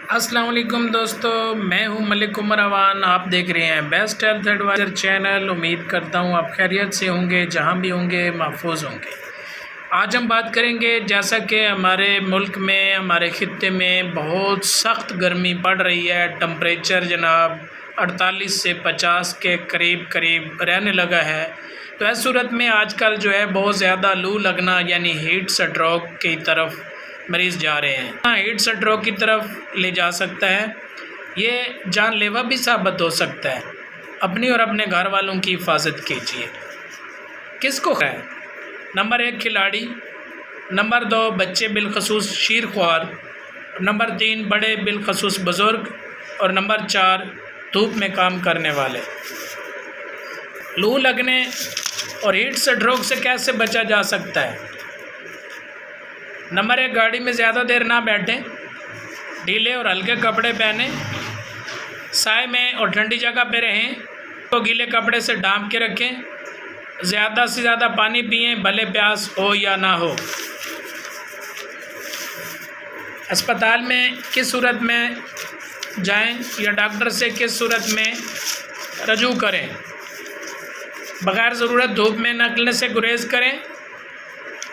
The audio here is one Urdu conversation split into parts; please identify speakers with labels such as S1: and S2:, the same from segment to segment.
S1: السلام علیکم دوستو، میں ہوں ملک عمر اوان۔ آپ دیکھ رہے ہیں بیسٹ ہیلتھ ایڈوائزر چینل۔ امید کرتا ہوں آپ خیریت سے ہوں گے، جہاں بھی ہوں گے محفوظ ہوں گے۔ آج ہم بات کریں گے، جیسا کہ ہمارے ملک میں، ہمارے خطے میں بہت سخت گرمی پڑ رہی ہے، ٹمپریچر جناب 48 سے 50 کے قریب رہنے لگا ہے۔ تو اس صورت میں آج کل جو ہے بہت زیادہ لو لگنا یعنی ہیٹ سٹروک کی طرف مریض جا رہے ہیں۔ ہیٹ سٹروک کی طرف لے جا سکتا ہے، یہ جان لیوا بھی ثابت ہو سکتا ہے۔ اپنی اور اپنے گھر والوں کی حفاظت کیجیے۔ کس کو ہے؟ نمبر 1 کھلاڑی، نمبر 2 بچے بالخصوص شیر خوار، نمبر 3 بڑے بالخصوص بزرگ، اور نمبر 4 دھوپ میں کام کرنے والے۔ لو لگنے اور ہیٹ سٹروک سے کیسے بچا جا سکتا ہے؟ نمبر 1 گاڑی میں زیادہ دیر نہ بیٹھیں، ڈھیلے اور ہلکے کپڑے پہنیں، سائے میں اور ٹھنڈی جگہ پہ رہیں، تو گیلے کپڑے سے ڈھانپ کے رکھیں، زیادہ سے زیادہ پانی پئیں بھلے پیاس ہو یا نہ ہو۔ اسپتال میں کس صورت میں جائیں یا ڈاکٹر سے کس صورت میں رجوع کریں؟ بغیر ضرورت دھوپ میں نکلنے سے گریز کریں،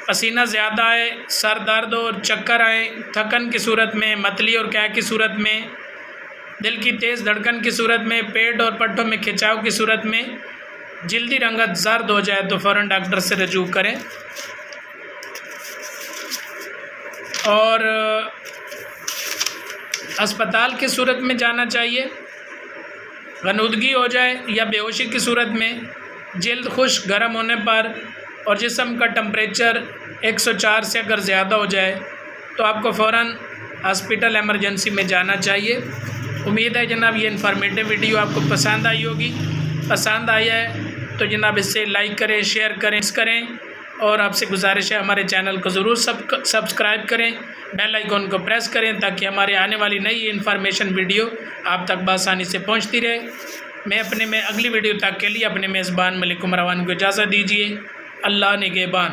S1: پسینہ زیادہ آئے، سر درد اور چکر آئیں، تھکن کی صورت میں، متلی اور قے کی صورت میں، دل کی تیز دھڑکن کی صورت میں، پیٹ اور پٹھوں میں کھچاؤ کی صورت میں، جلدی رنگت زرد ہو جائے تو فوراً ڈاکٹر سے رجوع کریں۔ اور اسپتال کی صورت میں جانا چاہیے، غنودگی ہو جائے یا بے ہوشی کی صورت میں، جلد خشک گرم ہونے پر اور جسم کا ٹمپریچر 104 سے اگر زیادہ ہو جائے تو آپ کو فوراً ہاسپٹل ایمرجنسی میں جانا چاہیے۔ امید ہے جناب یہ انفارمیٹیو ویڈیو آپ کو پسند آئی ہوگی۔ پسند آئی ہے تو جناب اس سے لائک کریں، شیئر کریں اور آپ سے گزارش ہے ہمارے چینل کو ضرور سبسکرائب کریں، بیل آئیکن کو پریس کریں تاکہ ہمارے آنے والی نئی انفارمیشن ویڈیو آپ تک بآسانی سے پہنچتی رہے۔ میں اگلی ویڈیو تک کے لیے اپنے میزبان ملک عمر اوان کو اجازت دیجیے۔ اللہ نگہبان۔